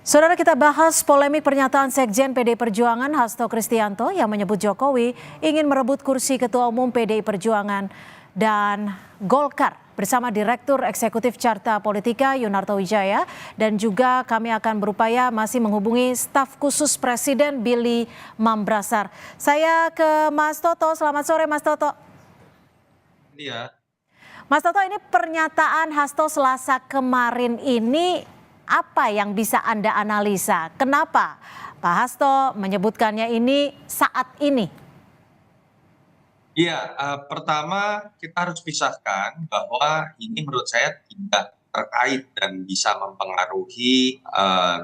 Saudara, kita bahas polemik pernyataan Sekjen PDI Perjuangan Hasto Kristianto yang menyebut Jokowi ingin merebut kursi Ketua Umum PDI Perjuangan dan Golkar bersama Direktur Eksekutif Carta Politika Yunarto Wijaya, dan juga kami akan berupaya masih menghubungi staf khusus Presiden Billy Mambrasar. Saya ke Mas Toto. Selamat sore Mas Toto. Iya. Mas Toto, ini pernyataan Hasto Selasa kemarin ini apa yang bisa Anda analisa? Kenapa Pak Hasto menyebutkannya ini saat ini? Iya, pertama kita harus pisahkan bahwa ini menurut saya tidak terkait dan bisa mempengaruhi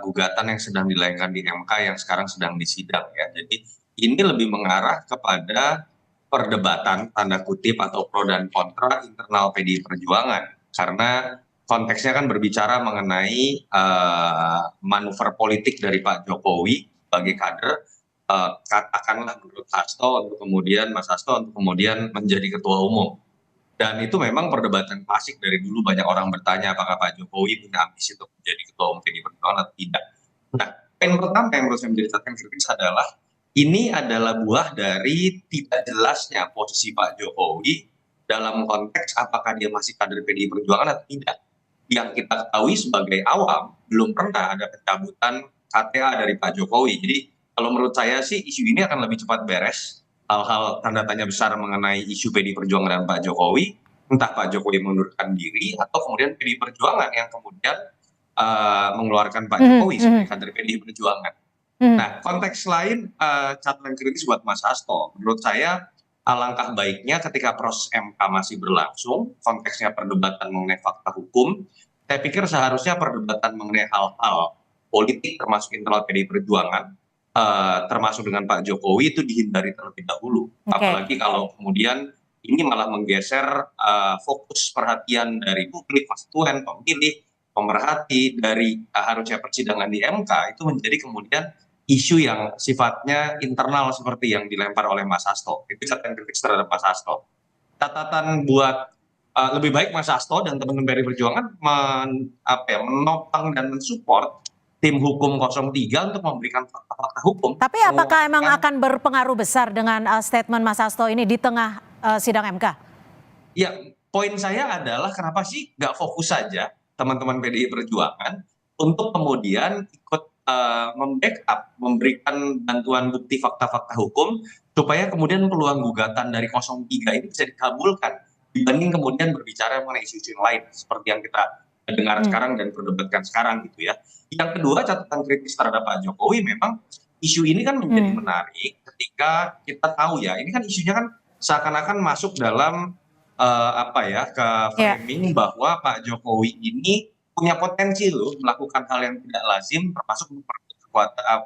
gugatan yang sedang dilayangkan di MK yang sekarang sedang disidang ya. Jadi ini lebih mengarah kepada perdebatan tanda kutip atau pro dan kontra internal PDI Perjuangan, karena konteksnya kan berbicara mengenai manuver politik dari Pak Jokowi sebagai kader, katakanlah menurut Hasto untuk kemudian Mas Hasto untuk kemudian menjadi ketua umum. Dan itu memang perdebatan klasik dari dulu, banyak orang bertanya apakah Pak Jokowi punya ambisi untuk menjadi ketua umum PDI Perjuangan atau tidak. Nah, yang pertama yang menurut saya menjadi catatan kritis adalah ini adalah buah dari tidak jelasnya posisi Pak Jokowi dalam konteks apakah dia masih kader PDI Perjuangan atau tidak. Yang kita ketahui sebagai awam, belum pernah ada pencabutan KTA dari Pak Jokowi. Jadi kalau menurut saya sih isu ini akan lebih cepat beres. Hal-hal tanda tanya besar mengenai isu PDI Perjuangan dan Pak Jokowi, entah Pak Jokowi mengundurkan diri atau kemudian PDI Perjuangan yang kemudian mengeluarkan Pak Jokowi sebagai kader PDI Perjuangan. Nah, konteks lain, catatan kritis buat Mas Hasto, menurut saya alangkah baiknya ketika proses MK masih berlangsung, konteksnya perdebatan mengenai fakta hukum, saya pikir seharusnya perdebatan mengenai hal-hal politik termasuk internal PDI Perjuangan, termasuk dengan Pak Jokowi, itu dihindari terlebih dahulu. Apalagi kalau kemudian ini malah menggeser fokus perhatian dari publik, konstituen, pemilih, pemerhati dari harusnya persidangan di MK itu menjadi kemudian isu yang sifatnya internal seperti yang dilempar oleh Mas Hasto. Itu catatan kritik terhadap Mas Hasto. Catatan buat lebih baik Mas Hasto dan teman-teman PDI Perjuangan menopang dan mensupport tim hukum 03 untuk memberikan fakta-fakta hukum. Tapi apakah emang akan berpengaruh besar dengan statement Mas Hasto ini di tengah sidang MK? Ya, poin saya adalah kenapa sih nggak fokus saja teman-teman PDI Perjuangan untuk kemudian ikut membackup, memberikan bantuan bukti fakta-fakta hukum supaya kemudian peluang gugatan dari 03 ini bisa dikabulkan dibanding kemudian berbicara mengenai isu-isu yang lain seperti yang kita dengar sekarang dan perdebatkan sekarang gitu ya. Yang kedua, catatan kritis terhadap Pak Jokowi, memang isu ini kan menjadi menarik ketika kita tahu ya, ini kan isunya kan seakan-akan masuk dalam ke framing bahwa Pak Jokowi ini punya potensi loh melakukan hal yang tidak lazim, termasuk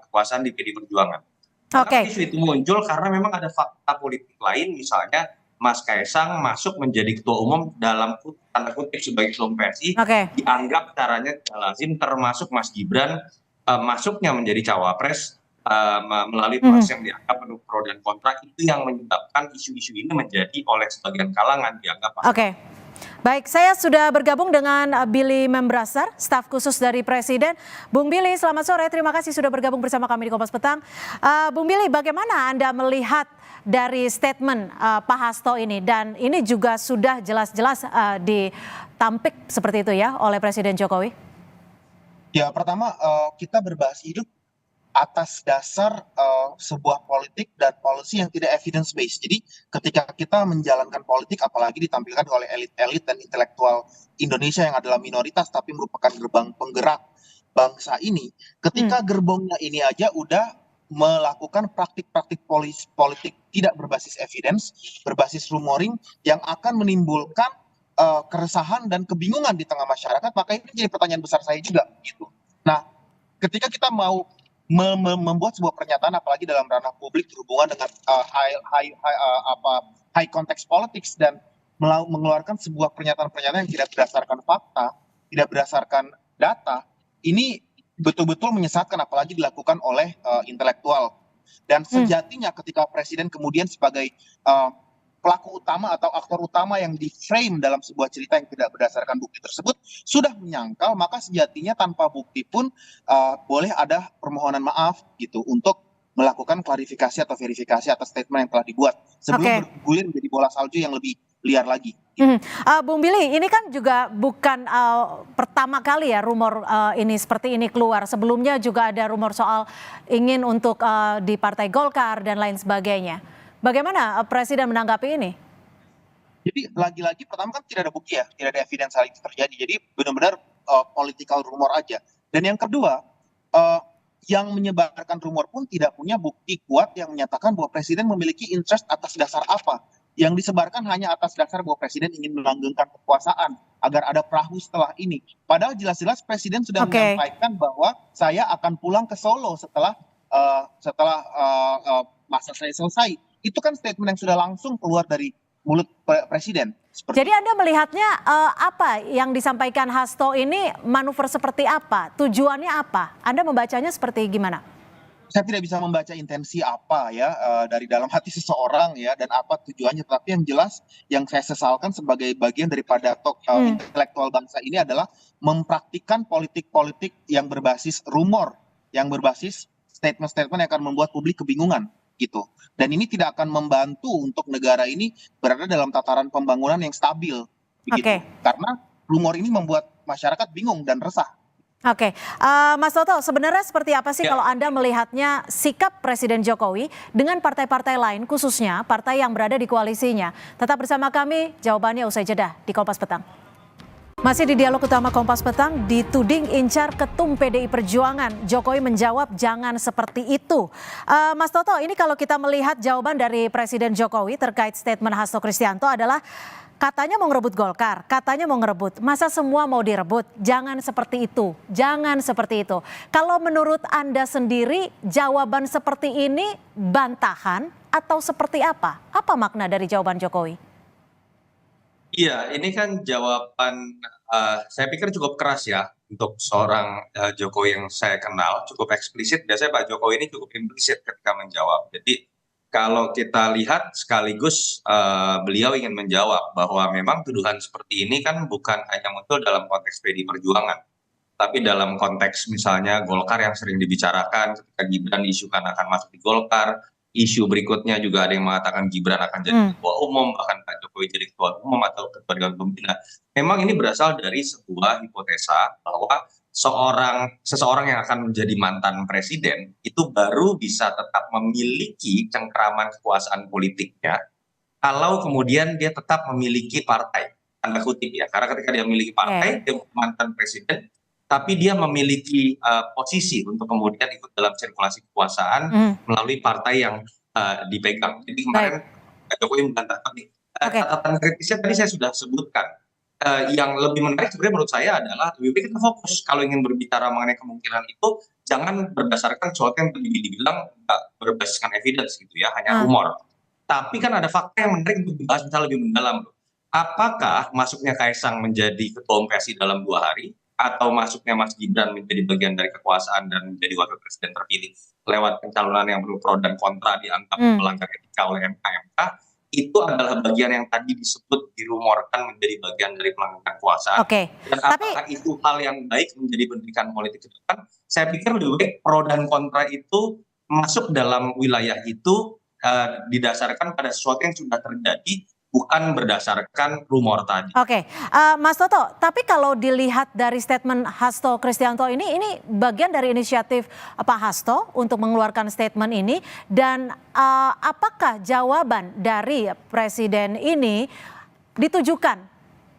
kekuasaan di PDI Perjuangan. Kenapa isu itu muncul? Karena memang ada fakta politik lain, misalnya Mas Kaisang masuk menjadi ketua umum dalam tanda kutip sebagai ketua PSI, dianggap caranya tidak lazim, termasuk Mas Gibran masuknya menjadi cawapres melalui proses yang dianggap penuh pro dan kontra. Itu yang menyebabkan isu-isu ini menjadi oleh sebagian kalangan dianggap Baik, saya sudah bergabung dengan Billy Mambrasar, staf khusus dari Presiden. Bung Billy, selamat sore. Terima kasih sudah bergabung bersama kami di Kompas Petang. Bung Billy, bagaimana Anda melihat dari statement Pak Hasto ini? Dan ini juga sudah jelas-jelas ditampik seperti itu ya oleh Presiden Jokowi. Ya, pertama kita berbahas hidup atas dasar sebuah politik dan policy yang tidak evidence based. Jadi ketika kita menjalankan politik, apalagi ditampilkan oleh elit-elit dan intelektual Indonesia yang adalah minoritas tapi merupakan gerbang penggerak bangsa ini, ketika gerbongnya ini aja udah melakukan praktik-praktik politik tidak berbasis evidence, berbasis rumoring yang akan menimbulkan keresahan dan kebingungan di tengah masyarakat, maka ini jadi pertanyaan besar saya juga gitu. Nah, ketika kita mau membuat sebuah pernyataan, apalagi dalam ranah publik berhubungan dengan high context politics, dan mengeluarkan sebuah pernyataan-pernyataan yang tidak berdasarkan fakta, tidak berdasarkan data, ini betul-betul menyesatkan, apalagi dilakukan oleh intelektual. Dan sejatinya ketika Presiden kemudian sebagai pelaku utama atau aktor utama yang di-frame dalam sebuah cerita yang tidak berdasarkan bukti tersebut sudah menyangkal, maka sejatinya tanpa bukti pun boleh ada permohonan maaf gitu untuk melakukan klarifikasi atau verifikasi atas statement yang telah dibuat sebelum bergulir menjadi bola salju yang lebih liar lagi. Bung Billy, ini kan juga bukan pertama kali ya rumor ini seperti ini keluar. Sebelumnya juga ada rumor soal ingin untuk di Partai Golkar dan lain sebagainya. Bagaimana Presiden menanggapi ini? Jadi lagi-lagi pertama kan tidak ada bukti ya, tidak ada evidence hal itu terjadi. Jadi benar-benar political rumor aja. Dan yang kedua, yang menyebarkan rumor pun tidak punya bukti kuat yang menyatakan bahwa Presiden memiliki interest atas dasar apa. Yang disebarkan hanya atas dasar bahwa Presiden ingin melanggengkan kekuasaan agar ada perahu setelah ini. Padahal jelas-jelas Presiden sudah menyampaikan bahwa saya akan pulang ke Solo setelah masa saya selesai. Itu kan statement yang sudah langsung keluar dari mulut Presiden. Jadi Anda melihatnya apa yang disampaikan Hasto ini manuver seperti apa? Tujuannya apa? Anda membacanya seperti gimana? Saya tidak bisa membaca intensi apa ya dari dalam hati seseorang ya dan apa tujuannya. Tapi yang jelas yang saya sesalkan sebagai bagian daripada intelektual bangsa ini adalah mempraktikkan politik-politik yang berbasis rumor, yang berbasis statement-statement yang akan membuat publik kebingungan gitu. Dan ini tidak akan membantu untuk negara ini berada dalam tataran pembangunan yang stabil begitu. Karena rumor ini membuat masyarakat bingung dan resah. Mas Toto, sebenarnya seperti apa sih kalau Anda melihatnya sikap Presiden Jokowi dengan partai-partai lain, khususnya partai yang berada di koalisinya? Tetap bersama kami, jawabannya usai jeda di Kompas Petang. Masih di Dialog Utama Kompas Petang, dituding incar ketum PDI Perjuangan. Jokowi menjawab jangan seperti itu. Mas Toto, ini kalau kita melihat jawaban dari Presiden Jokowi terkait statement Hasto Kristianto adalah katanya mau ngerebut Golkar, katanya mau ngerebut. Masa semua mau direbut? Jangan seperti itu, jangan seperti itu. Kalau menurut Anda sendiri, jawaban seperti ini bantahan atau seperti apa? Apa makna dari jawaban Jokowi? Iya, ini kan jawaban saya pikir cukup keras ya untuk seorang Jokowi yang saya kenal, cukup eksplisit. Biasanya Pak Jokowi ini cukup implisit ketika menjawab. Jadi kalau kita lihat sekaligus beliau ingin menjawab bahwa memang tuduhan seperti ini kan bukan hanya muncul dalam konteks PDI Perjuangan, tapi dalam konteks misalnya Golkar yang sering dibicarakan ketika Gibran diisukan akan masuk di Golkar. Isu berikutnya juga ada yang mengatakan Gibran akan jadi ketua umum, bahkan Pak Jokowi jadi ketua umum atau ketua dewan pembina. Memang ini berasal dari sebuah hipotesa bahwa seseorang yang akan menjadi mantan presiden itu baru bisa tetap memiliki cengkeraman kekuasaan politiknya kalau kemudian dia tetap memiliki partai, tanda kutip ya, karena ketika dia memiliki partai, dia mantan presiden, tapi dia memiliki posisi untuk kemudian ikut dalam sirkulasi kekuasaan melalui partai yang dipegang. Jadi kemarin Pak Jokowi membantah. Catatan kritisnya tadi saya sudah sebutkan. Yang lebih menarik sebenarnya menurut saya adalah lebih baik kita fokus kalau ingin berbicara mengenai kemungkinan itu jangan berdasarkan sesuatu yang dibilang berbasiskan evidence gitu ya, hanya rumor. Tapi kan ada fakta yang menarik untuk dibahas misalnya lebih mendalam. Apakah masuknya Kaisang menjadi ketua umum PSI dalam 2 hari? Atau masuknya Mas Gibran menjadi bagian dari kekuasaan dan menjadi wakil presiden terpilih lewat pencalonan yang penuh pro dan kontra dianggap melanggar etika oleh MK, itu adalah bagian yang tadi disebut dirumorkan menjadi bagian dari pelanggaran kekuasaan. Dan apakah itu hal yang baik menjadi pendidikan politik ke depan? Saya pikir lebih baik pro dan kontra itu masuk dalam wilayah itu didasarkan pada sesuatu yang sudah terjadi, bukan berdasarkan rumor tadi. Mas Toto, tapi kalau dilihat dari statement Hasto Kristianto ini bagian dari inisiatif Pak Hasto untuk mengeluarkan statement ini, dan apakah jawaban dari Presiden ini ditujukan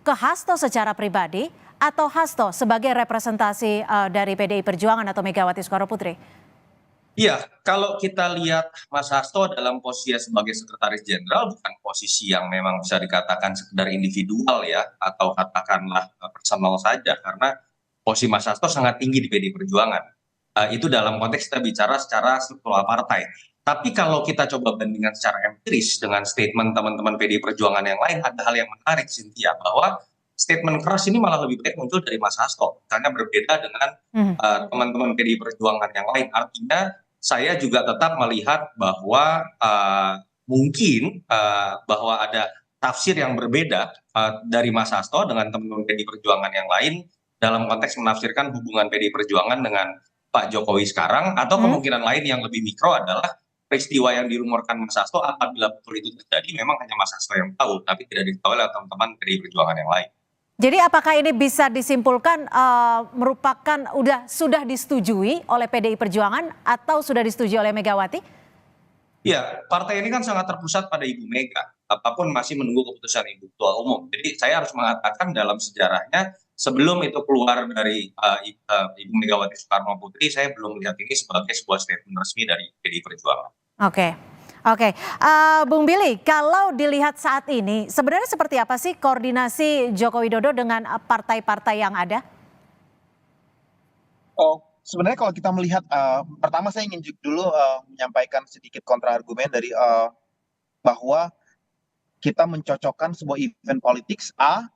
ke Hasto secara pribadi atau Hasto sebagai representasi dari PDI Perjuangan atau Megawati Soekarnoputri? Iya, kalau kita lihat Mas Hasto dalam posisi sebagai sekretaris jenderal bukan posisi yang memang bisa dikatakan sekedar individual ya, atau katakanlah personal saja, karena posisi Mas Hasto sangat tinggi di PDI Perjuangan. Itu dalam konteks kita bicara secara struktural partai. Tapi kalau kita coba bandingkan secara empiris dengan statement teman-teman PDI Perjuangan yang lain, ada hal yang menarik, Cynthia, bahwa statement keras ini malah lebih baik muncul dari Mas Hasto, karena berbeda dengan teman-teman PDI Perjuangan yang lain. Artinya saya juga tetap melihat bahwa mungkin bahwa ada tafsir yang berbeda dari Mas Hasto dengan teman-teman PDI Perjuangan yang lain dalam konteks menafsirkan hubungan PDI Perjuangan dengan Pak Jokowi sekarang, atau kemungkinan lain yang lebih mikro adalah peristiwa yang dirumorkan Mas Hasto apabila betul itu terjadi memang hanya Mas Hasto yang tahu, tapi tidak diketahui oleh teman-teman PDI Perjuangan yang lain. Jadi apakah ini bisa disimpulkan merupakan sudah disetujui oleh PDI Perjuangan atau sudah disetujui oleh Megawati? Ya, partai ini kan sangat terpusat pada Ibu Mega, apapun masih menunggu keputusan Ibu Ketua Umum. Jadi saya harus mengatakan dalam sejarahnya sebelum itu keluar dari Ibu Megawati Soekarno Putri, saya belum melihat ini sebagai sebuah statement resmi dari PDI Perjuangan. Oke. Oke, Bung Billy, kalau dilihat saat ini, sebenarnya seperti apa sih koordinasi Joko Widodo dengan partai-partai yang ada? Oh, sebenarnya kalau kita melihat, pertama saya ingin dulu menyampaikan sedikit kontra argumen dari bahwa kita mencocokkan sebuah event politics A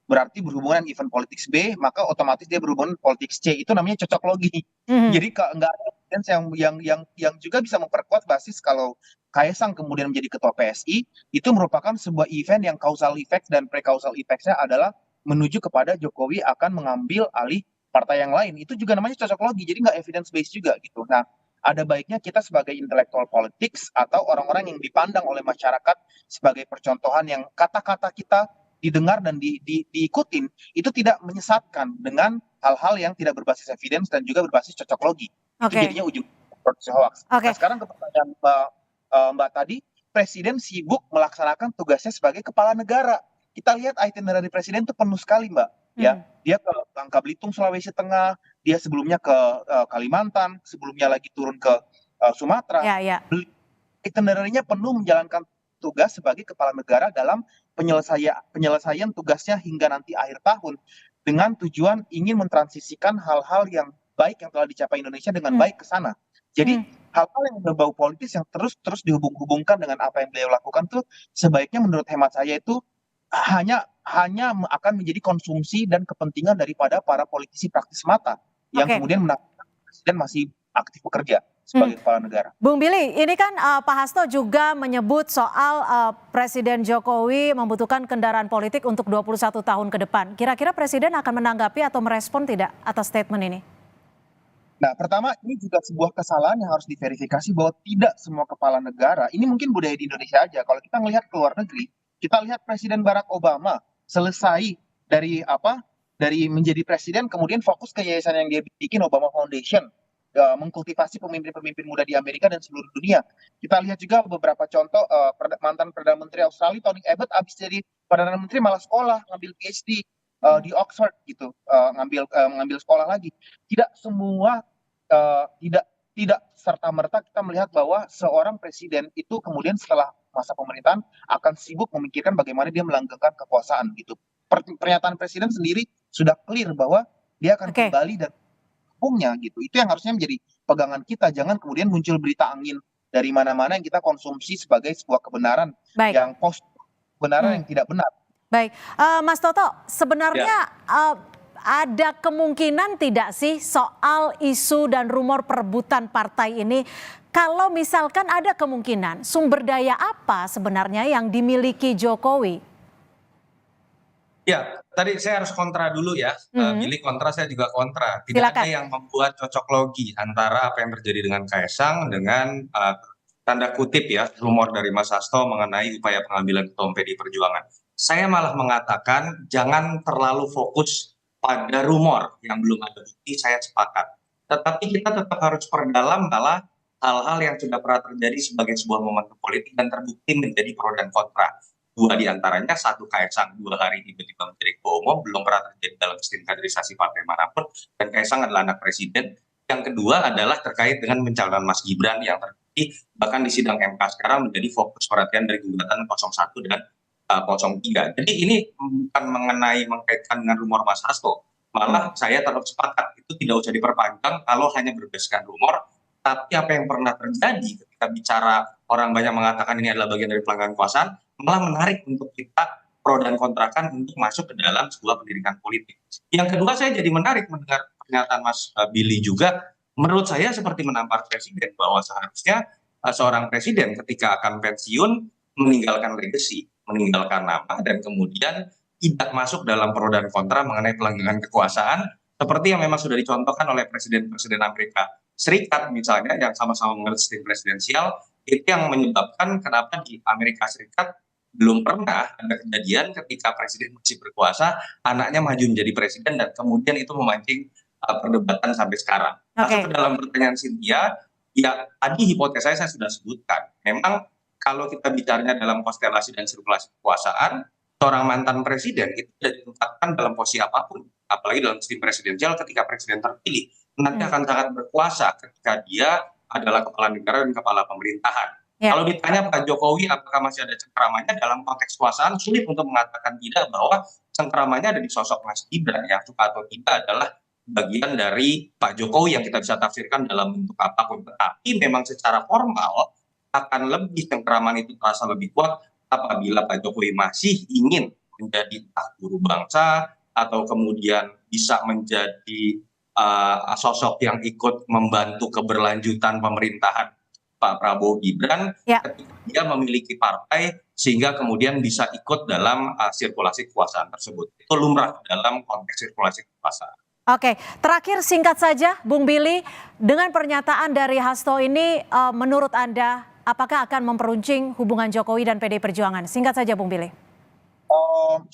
berarti berhubungan dengan event politics B, maka otomatis dia berhubungan dengan politics C. Itu namanya cocok logi. Jadi nggak ada evidence yang juga bisa memperkuat basis kalau Kaisang kemudian menjadi ketua PSI, itu merupakan sebuah event yang causal effect dan pre-causal effect-nya adalah menuju kepada Jokowi akan mengambil alih partai yang lain. Itu juga namanya cocok logi, jadi nggak evidence based juga gitu. Nah, ada baiknya kita sebagai intellectual politics atau orang-orang yang dipandang oleh masyarakat sebagai percontohan yang kata-kata kita didengar dan diikutin, itu tidak menyesatkan dengan hal-hal yang tidak berbasis evidence dan juga berbasis cocok logi. Itu jadinya ujung produksi hoax. Nah, sekarang ke pertanyaan Mbak tadi, Presiden sibuk melaksanakan tugasnya sebagai kepala negara. Kita lihat itinerary Presiden itu penuh sekali, Mbak. Ya, dia ke Bangka Belitung, Sulawesi Tengah, dia sebelumnya ke Kalimantan, sebelumnya lagi turun ke Sumatera. Itinerary-nya penuh menjalankan tugas sebagai kepala negara dalam penyelesaian tugasnya hingga nanti akhir tahun dengan tujuan ingin mentransisikan hal-hal yang baik yang telah dicapai Indonesia dengan baik ke sana. Jadi hal-hal yang berbau politis yang terus dihubung-hubungkan dengan apa yang beliau lakukan tuh sebaiknya menurut hemat saya itu hanya akan menjadi konsumsi dan kepentingan daripada para politisi praktis mata yang kemudian menakutkan Presiden masih aktif bekerja sebagai kepala negara. Bung Billy, ini kan Pak Hasto juga menyebut soal Presiden Jokowi membutuhkan kendaraan politik untuk 21 tahun ke depan. Kira-kira Presiden akan menanggapi atau merespon tidak atas statement ini? Nah, pertama ini juga sebuah kesalahan yang harus diverifikasi bahwa tidak semua kepala negara, ini mungkin budaya di Indonesia aja. Kalau kita melihat ke luar negeri, kita lihat Presiden Barack Obama selesai dari menjadi presiden, kemudian fokus ke yayasan yang dia bikin, Obama Foundation, mengkultivasi pemimpin-pemimpin muda di Amerika dan seluruh dunia. Kita lihat juga beberapa contoh mantan Perdana Menteri Australia Tony Abbott abis jadi Perdana Menteri malah sekolah, ngambil PhD di Oxford gitu, ngambil sekolah lagi. Tidak semua tidak serta-merta kita melihat bahwa seorang presiden itu kemudian setelah masa pemerintahan akan sibuk memikirkan bagaimana dia melanggengkan kekuasaan gitu. Pernyataan presiden sendiri sudah clear bahwa dia akan kembali dan hukumnya gitu. Itu yang harusnya menjadi pegangan kita. Jangan kemudian muncul berita angin dari mana-mana yang kita konsumsi sebagai sebuah kebenaran yang kebenaran yang tidak benar. Baik, Mas Toto, sebenarnya ada kemungkinan tidak sih soal isu dan rumor perebutan partai ini? Kalau misalkan ada kemungkinan, sumber daya apa sebenarnya yang dimiliki Jokowi? Ya, tadi saya harus kontra dulu ya. Billy kontra, saya juga kontra. Tidak ada yang membuat cocok logi antara apa yang terjadi dengan Kaisang dengan tanda kutip ya rumor dari Mas Hasto mengenai upaya pengambilan ketua PDI Perjuangan. Saya malah mengatakan jangan terlalu fokus pada rumor yang belum ada bukti, saya sepakat. Tetapi kita tetap harus perdalam malah hal-hal yang sudah pernah terjadi sebagai sebuah momentum politik dan terbukti menjadi pro dan kontra. Dua diantaranya, satu Kaisang 2 hari tiba-tiba menjadi ketua umum, belum pernah terjadi dalam sistem kaderisasi partai manapun, dan Kaisang adalah anak presiden. Yang kedua adalah terkait dengan pencalonan Mas Gibran yang terbukti bahkan di sidang MK sekarang menjadi fokus perhatian dari gugatan 01 dan 03. Jadi ini bukan mengenai mengkaitkan dengan rumor Mas Hasto, malah saya tetap sepakat itu tidak usah diperpanjang kalau hanya berdasarkan rumor. Tapi apa yang pernah terjadi ketika bicara orang banyak mengatakan ini adalah bagian dari pelanggaran kekuasaan, malah menarik untuk kita pro dan kontrakan untuk masuk ke dalam sebuah pendidikan politik. Yang kedua, saya jadi menarik mendengar pernyataan Mas Billy juga. Menurut saya seperti menampar presiden bahwa seharusnya seorang presiden ketika akan pensiun meninggalkan legacy, meninggalkan nama, dan kemudian tidak masuk dalam pro dan kontra mengenai pelanggaran kekuasaan seperti yang memang sudah dicontohkan oleh presiden-presiden Amerika Serikat misalnya yang sama-sama mengenal sistem presidensial. Itu yang menyebabkan kenapa di Amerika Serikat belum pernah ada kejadian ketika presiden masih berkuasa anaknya maju menjadi presiden dan kemudian itu memancing perdebatan sampai sekarang. Masuk ke dalam pertanyaan Cynthia, ya tadi hipotesa saya sudah sebutkan. Memang kalau kita bicaranya dalam konstelasi dan sirkulasi kekuasaan, seorang mantan presiden itu tidak ditempatkan dalam posisi apapun, apalagi dalam sistem presidensial ketika presiden terpilih nanti akan sangat berkuasa ketika dia adalah kepala negara dan kepala pemerintahan. Kalau ditanya Pak Jokowi apakah masih ada cengkeramannya dalam konteks kekuasaan, sulit untuk mengatakan tidak bahwa cengkeramannya ada di sosok Mas Gibran, yang suka atau tidak adalah bagian dari Pak Jokowi yang kita bisa tafsirkan dalam bentuk apapun. Tetapi memang secara formal akan lebih cengkeraman itu terasa lebih kuat apabila Pak Jokowi masih ingin menjadi entah guru bangsa atau kemudian bisa menjadi sosok yang ikut membantu keberlanjutan pemerintahan Pak Prabowo Gibran ketika dia memiliki partai sehingga kemudian bisa ikut dalam sirkulasi kekuasaan tersebut. Itu lumrah dalam konteks sirkulasi kekuasaan. Oke, terakhir singkat saja Bung Billy, dengan pernyataan dari Hasto ini menurut Anda apakah akan memperuncing hubungan Jokowi dan PDI Perjuangan? Singkat saja Bung Billy.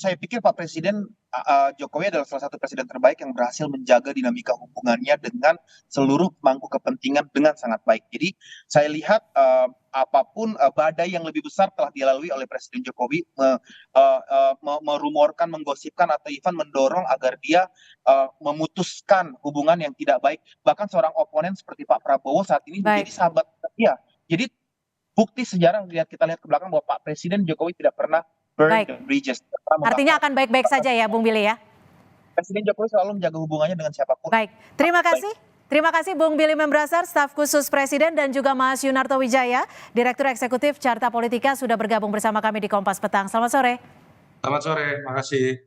Saya pikir Pak Presiden Jokowi adalah salah satu presiden terbaik yang berhasil menjaga dinamika hubungannya dengan seluruh pemangku kepentingan dengan sangat baik. Jadi saya lihat apapun badai yang lebih besar telah dilalui oleh Presiden Jokowi merumorkan, menggosipkan atau even mendorong agar dia memutuskan hubungan yang tidak baik. Bahkan seorang oponen seperti Pak Prabowo saat ini menjadi sahabat dia. Jadi bukti sejarah kita lihat ke belakang bahwa Pak Presiden Jokowi tidak pernah burn the bridges. Artinya akan baik-baik saja ya Bung Billy ya? Presiden Jokowi selalu menjaga hubungannya dengan siapapun. Baik, terima kasih. Terima kasih Bung Billy Membrasar, staf khusus Presiden, dan juga Mas Yunarto Wijaya, Direktur Eksekutif Carta Politika sudah bergabung bersama kami di Kompas Petang. Selamat sore. Selamat sore, makasih.